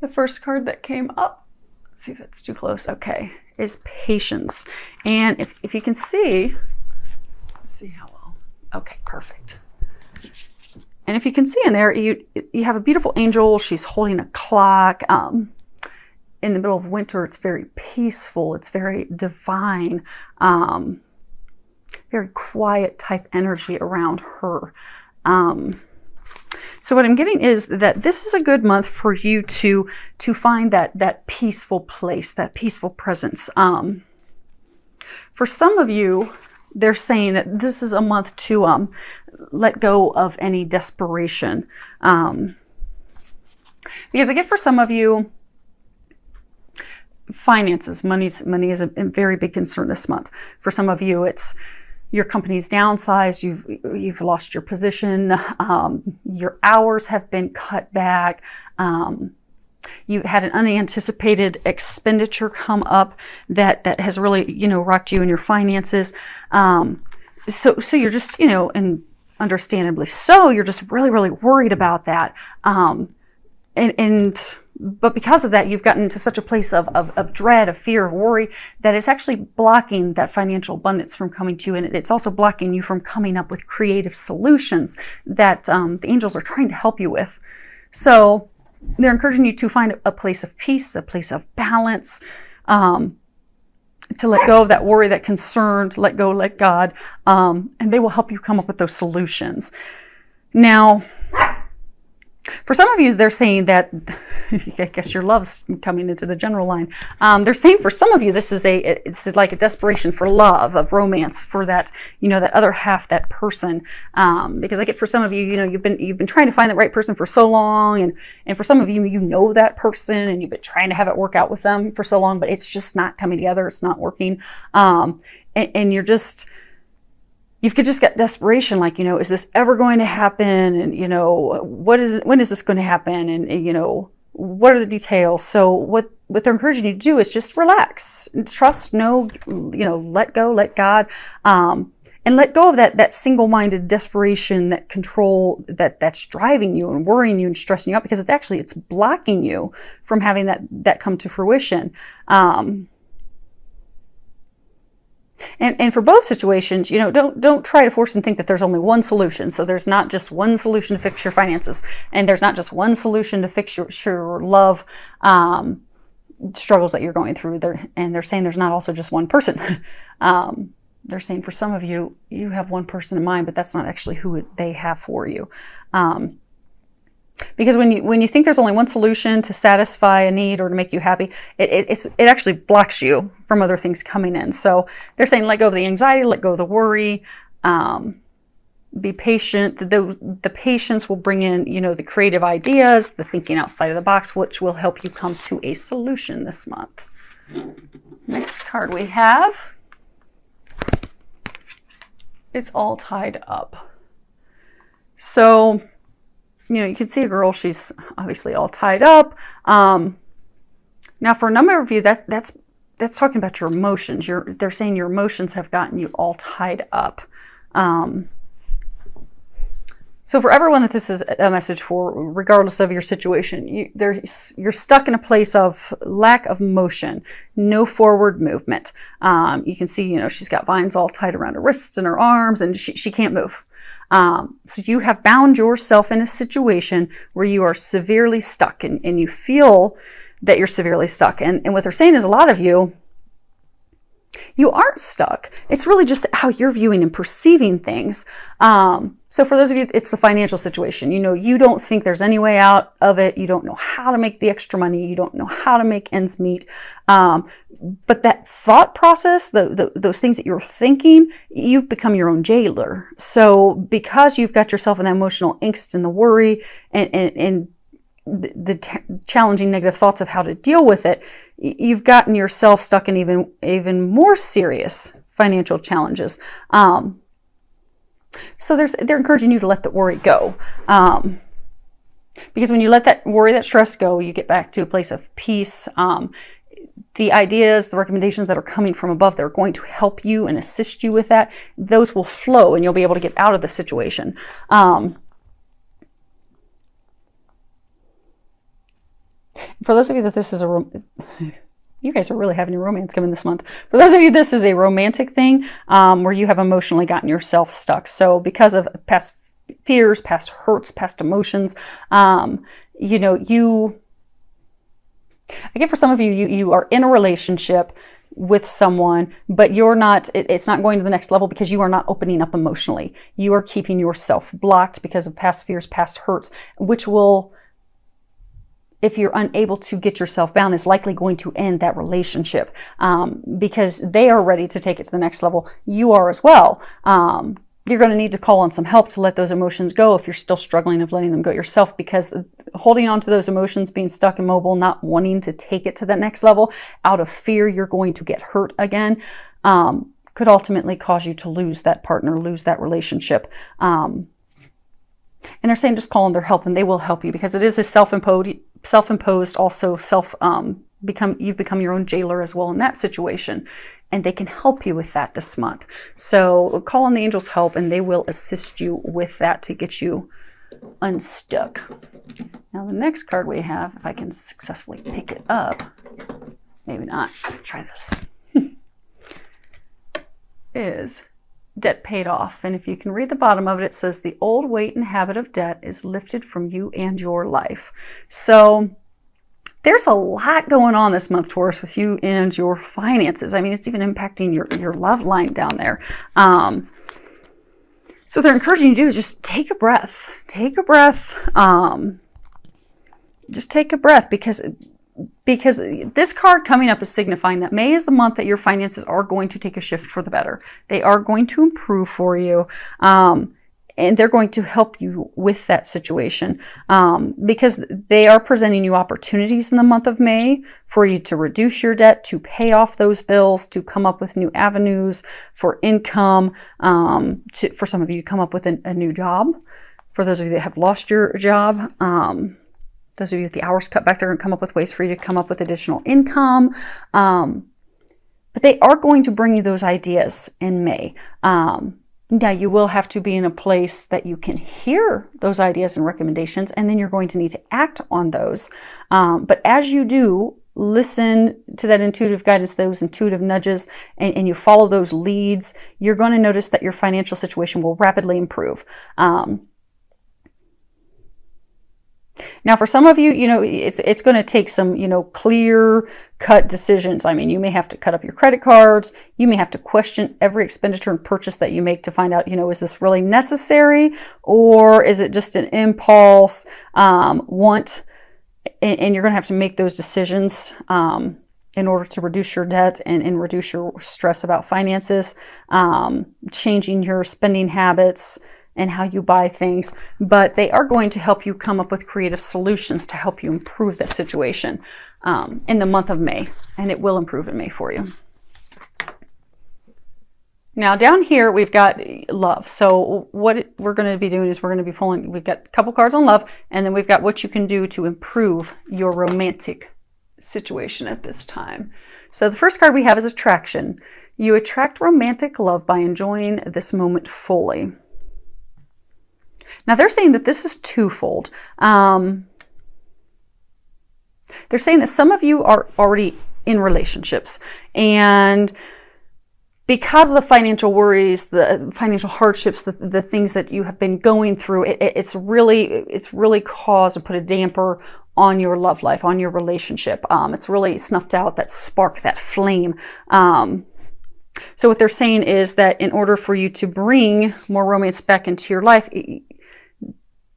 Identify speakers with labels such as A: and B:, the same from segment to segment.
A: The first card that came up, let's see if it's too close, okay, is patience. And if you can see, let's see how well, okay, perfect. And if you can see in there, you have a beautiful angel. She's holding a clock. In the middle of winter, it's very peaceful. It's very divine, very quiet type energy around her. So what I'm getting is that this is a good month for you to find that peaceful place, that peaceful presence. For some of you, they're saying that this is a month to let go of any desperation. Because I get for some of you, finances, money is a very big concern this month. For some of you, it's your company's downsized, you've lost your position, your hours have been cut back, you had an unanticipated expenditure come up that has really, rocked you in your finances. So you're just, and understandably so, you're just really, really worried about that. But because of that, you've gotten to such a place of dread, of fear, of worry, that it's actually blocking that financial abundance from coming to you. And it's also blocking you from coming up with creative solutions that the angels are trying to help you with. So they're encouraging you to find a place of peace, a place of balance, to let go of that worry, that concern, to let go, let God, and they will help you come up with those solutions. Now, for some of you, they're saying that, I guess your love's coming into the general line. They're saying for some of you, it's like a desperation for love, of romance, for that, that other half, that person. Because I get for some of you, you've been trying to find the right person for so long, and for some of you, that person, and you've been trying to have it work out with them for so long, but it's just not coming together. It's not working, and you could just get desperation, like, is this ever going to happen? And, when is this going to happen? And, what are the details? So what they're encouraging you to do is just relax, trust, let go, let God, and let go of that single-minded desperation, that control that's driving you and worrying you and stressing you out, because it's blocking you from having that come to fruition. And for both situations, don't try to force and think that there's only one solution. So there's not just one solution to fix your finances, and there's not just one solution to fix your love struggles that you're going through. They're saying there's not also just one person. They're saying for some of you, you have one person in mind, but that's not actually who they have for you. Because when you think there's only one solution to satisfy a need or to make you happy, it actually blocks you from other things coming in. So they're saying let go of the anxiety, let go of the worry, be patient. The patience will bring in, the creative ideas, the thinking outside of the box, which will help you come to a solution this month. Next card we have, it's all tied up. So you can see a girl, she's obviously all tied up. Now for a number of you, that's talking about your emotions. They're saying your emotions have gotten you all tied up. So for everyone that this is a message for, regardless of your situation, you're stuck in a place of lack of motion, no forward movement. You can see, she's got vines all tied around her wrists and her arms, and she can't move. So you have bound yourself in a situation where you are severely stuck, and you feel that you're severely stuck. And what they're saying is a lot of you aren't stuck. It's really just how you're viewing and perceiving things. So for those of you, it's the financial situation. You don't think there's any way out of it. You don't know how to make the extra money. You don't know how to make ends meet. But that thought process, those things that you're thinking, you've become your own jailer. So because you've got yourself in that emotional angst and the worry and the challenging negative thoughts of how to deal with it, you've gotten yourself stuck in even more serious financial challenges. So they're encouraging you to let the worry go. Because when you let that worry, that stress go, you get back to a place of peace. The ideas, the recommendations that are coming from above, they're going to help you and assist you with that. Those will flow, and you'll be able to get out of the situation. For those of you that this is you guys are really having your romance coming this month. For those of you, this is a romantic thing where you have emotionally gotten yourself stuck. So because of past fears, past hurts, past emotions, you know, again, for some of you, you are in a relationship with someone, but you're not, it's not going to the next level because you are not opening up emotionally. You are keeping yourself blocked because of past fears, past hurts, which will, if you're unable to get yourself bound, is likely going to end that relationship because they are ready to take it to the next level. You are as well. You're going to need to call on some help to let those emotions go if you're still struggling of letting them go yourself, because holding on to those emotions, being stuck immobile, not wanting to take it to the next level out of fear you're going to get hurt again, could ultimately cause you to lose that partner, lose that relationship. And they're saying just call on their help and they will help you, because it is a self-imposed also you've become your own jailer as well in that situation, and they can help you with that this month. So call on the angels' help and they will assist you with that to get you unstuck. Now the next card we have, if I can successfully pick it up, maybe not, try this, is debt paid off. And if you can read the bottom of it, it says the old weight and habit of debt is lifted from you and your life. So there's a lot going on this month, Taurus, with you and your finances. I mean, it's even impacting your love line down there. So what they're encouraging you to do is just take a breath. Take a breath. Just take a breath, because this card coming up is signifying that May is the month that your finances are going to take a shift for the better. They are going to improve for you. And they're going to help you with that situation because they are presenting you opportunities in the month of May for you to reduce your debt, to pay off those bills, to come up with new avenues for income, for some of you, come up with a new job. For those of you that have lost your job, those of you with the hours cut back, they're going to come up with ways for you to come up with additional income. But they are going to bring you those ideas in May. Now, you will have to be in a place that you can hear those ideas and recommendations, and then you're going to need to act on those. But as you do, listen to that intuitive guidance, those intuitive nudges, and you follow those leads, you're going to notice that your financial situation will rapidly improve. Now, for some of you, it's going to take some, clear cut decisions. I mean, you may have to cut up your credit cards. You may have to question every expenditure and purchase that you make to find out, is this really necessary, or is it just an impulse want? And you're going to have to make those decisions in order to reduce your debt and reduce your stress about finances, changing your spending habits and how you buy things. But they are going to help you come up with creative solutions to help you improve this situation in the month of May, and it will improve in May for you. Now down here we've got love. So what we're going to be doing is we're going to be pulling, we've got a couple cards on love, and then we've got what you can do to improve your romantic situation at this time. So the first card we have is attraction. You attract romantic love by enjoying this moment fully. Now they're saying that this is twofold. They're saying that some of you are already in relationships, and because of the financial worries, the financial hardships, the things that you have been going through, it's really caused or put a damper on your love life, on your relationship. It's really snuffed out that spark, that flame. So what they're saying is that in order for you to bring more romance back into your life,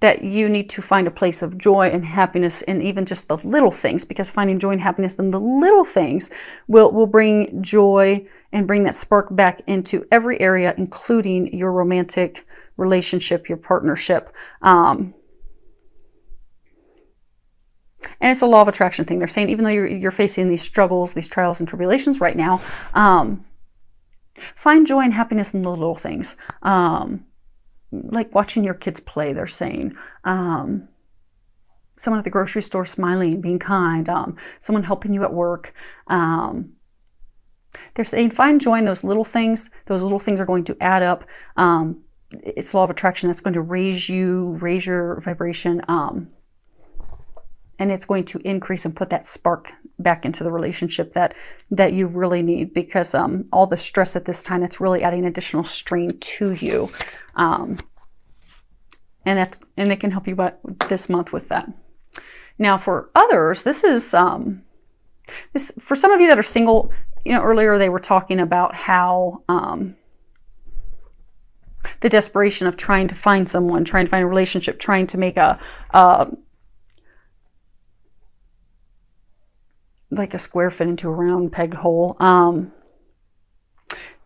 A: that you need to find a place of joy and happiness in even just the little things, because finding joy and happiness in the little things will bring joy and bring that spark back into every area, including your romantic relationship, your partnership. And it's a law of attraction thing. They're saying even though you're facing these struggles, these trials and tribulations right now, find joy and happiness in the little things. Like watching your kids play, they're saying. Someone at the grocery store smiling, being kind. Someone helping you at work. They're saying find joy in those little things. Those little things are going to add up. It's law of attraction that's going to raise your vibration. and it's going to increase and put that spark back into the relationship that you really need, because all the stress at this time, it's really adding additional strain to you. And it can help you this month with that. Now for others, this is this for some of you that are single. Earlier they were talking about how the desperation of trying to find someone, trying to find a relationship, trying to make like a square fit into a round peg hole.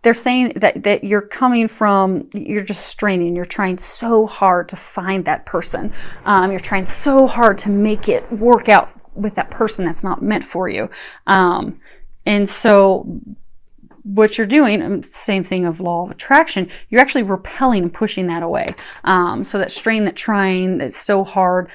A: They're saying that you're just straining. You're trying so hard to find that person. You're trying so hard to make it work out with that person that's not meant for you. And so what you're doing, same thing of law of attraction, you're actually repelling and pushing that away. So that strain, that trying, that's so hard,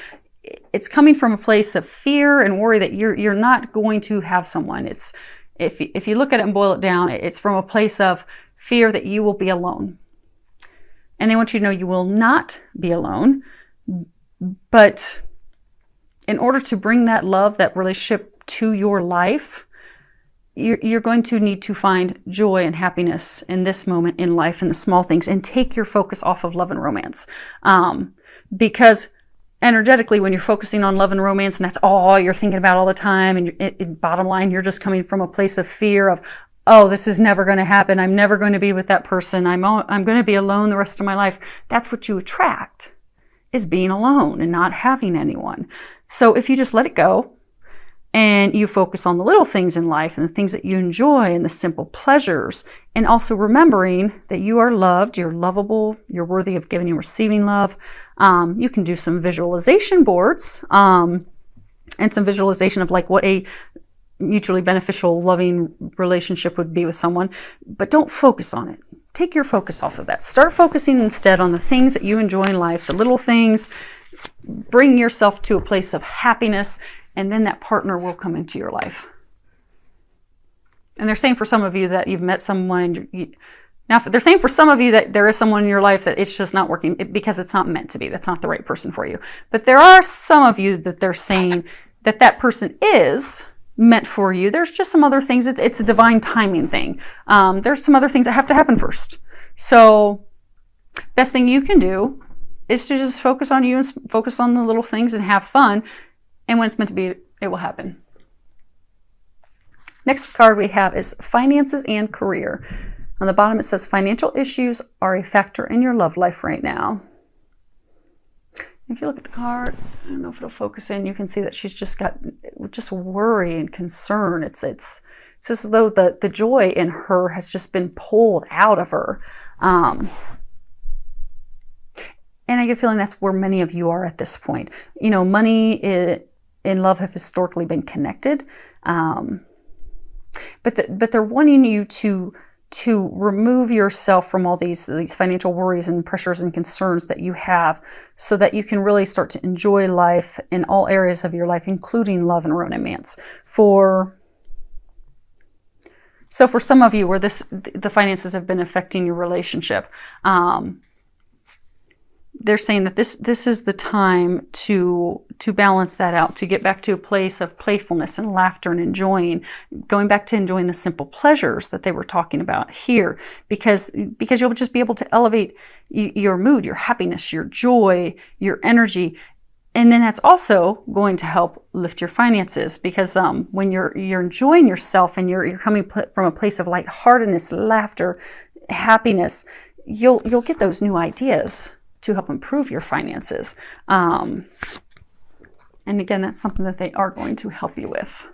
A: it's coming from a place of fear and worry that you're not going to have someone. It's if you look at it and boil it down, it's from a place of fear that you will be alone. And they want you to know you will not be alone. But in order to bring that love, that relationship to your life, you're going to need to find joy and happiness in this moment in life, in the small things, and take your focus off of love and romance. Because energetically, when you're focusing on love and romance, and that's all you're thinking about all the time, and bottom line, you're just coming from a place of fear of, oh, this is never going to happen. I'm never going to be with that person. I'm going to be alone the rest of my life. That's what you attract, is being alone and not having anyone. So if you just let it go, and you focus on the little things in life and the things that you enjoy and the simple pleasures, and also remembering that you are loved, you're lovable, you're worthy of giving and receiving love. You can do some visualization boards and some visualization of like what a mutually beneficial, loving relationship would be with someone, but don't focus on it. Take your focus off of that. Start focusing instead on the things that you enjoy in life, the little things. Bring yourself to a place of happiness, and then that partner will come into your life. And they're saying for some of you that you've met someone, now they're saying for some of you that there is someone in your life that it's just not working because it's not meant to be. That's not the right person for you. But there are some of you that they're saying that person is meant for you. There's just some other things. It's a divine timing thing. There's some other things that have to happen first. So best thing you can do is to just focus on you and focus on the little things and have fun. And when it's meant to be, it will happen. Next card we have is finances and career. On the bottom it says financial issues are a factor in your love life right now. If you look at the card, I don't know if it'll focus in, you can see that she's just got worry and concern. It's as though the joy in her has just been pulled out of her. And I get a feeling that's where many of you are at this point. Money and love have historically been connected, but they're wanting you to remove yourself from all these financial worries and pressures and concerns that you have, so that you can really start to enjoy life in all areas of your life, including love and romance. So for some of you where the finances have been affecting your relationship, they're saying that this is the time to balance that out, to get back to a place of playfulness and laughter and going back to enjoying the simple pleasures that they were talking about here, because you'll just be able to elevate your mood, your happiness, your joy, your energy. And then that's also going to help lift your finances, because when you're enjoying yourself and you're coming from a place of lightheartedness, laughter, happiness, you'll get those new ideas to help improve your finances. And again, that's something that they are going to help you with.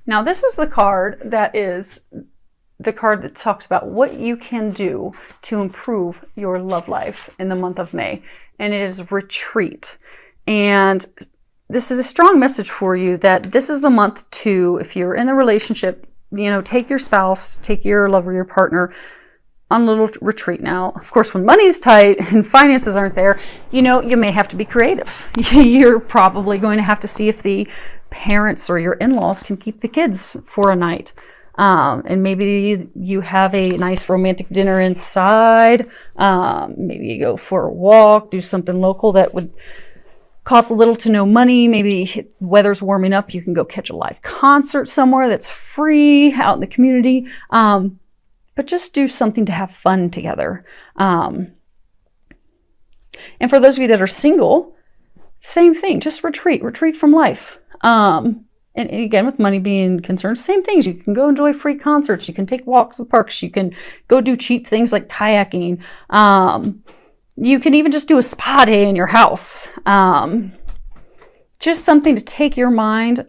A: Now, this is the card that talks about what you can do to improve your love life in the month of May. And it is retreat. And this is a strong message for you that this is the month to, if you're in a relationship, take your spouse, take your lover, your partner on a little retreat. Now, of course, when money's tight and finances aren't there, you may have to be creative. You're probably going to have to see if the parents or your in-laws can keep the kids for a night. And maybe you have a nice romantic dinner inside. Maybe you go for a walk, do something local that would Costs little to no money. Maybe the weather's warming up, you can go catch a live concert somewhere that's free out in the community. But just do something to have fun together. And for those of you that are single, same thing, just retreat from life. And again, with money being concerned, same things. You can go enjoy free concerts. You can take walks in parks. You can go do cheap things like kayaking. You can even just do a spa day in your house. Just something to take your mind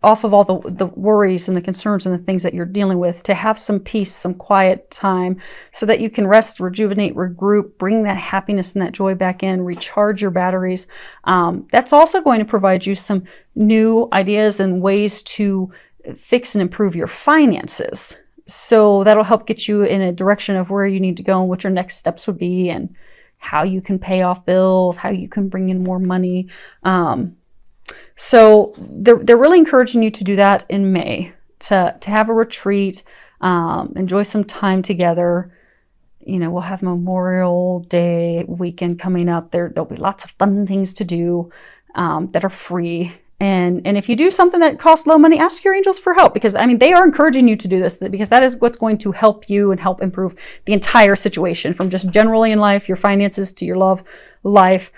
A: off of all the worries and the concerns and the things that you're dealing with, to have some peace, some quiet time, so that you can rest, rejuvenate, regroup, bring that happiness and that joy back in, recharge your batteries. That's also going to provide you some new ideas and ways to fix and improve your finances. So that'll help get you in a direction of where you need to go and what your next steps would be, and how you can pay off bills, how you can bring in more money. So they're really encouraging you to do that in May, to have a retreat, enjoy some time together. You know, we'll have Memorial Day weekend coming up. There'll be lots of fun things to do that are free. And if you do something that costs low money, ask your angels for help, because I mean, they are encouraging you to do this, because that is what's going to help you and help improve the entire situation, from just generally in life, your finances, to your love life.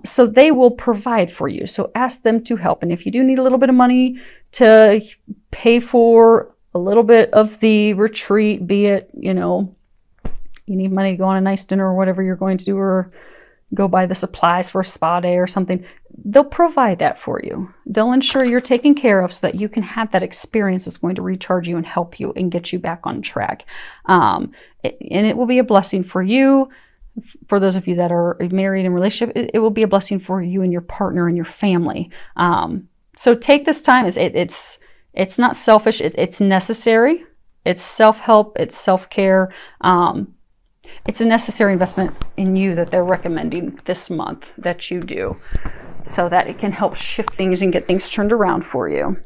A: So they will provide for you. So ask them to help. And if you do need a little bit of money to pay for a little bit of the retreat, be it, you know, you need money to go on a nice dinner or whatever you're going to do, or go buy the supplies for a spa day or something, they'll provide that for you. They'll ensure you're taken care of, so that you can have that experience that's going to recharge you and help you and get you back on track. And it will be a blessing for you. For those of you that are married in relationship, it will be a blessing for you and your partner and your family. So take this time. It's not selfish. It's necessary. It's self-help. It's self-care. It's a necessary investment in you that they're recommending this month that you do, so that it can help shift things and get things turned around for you.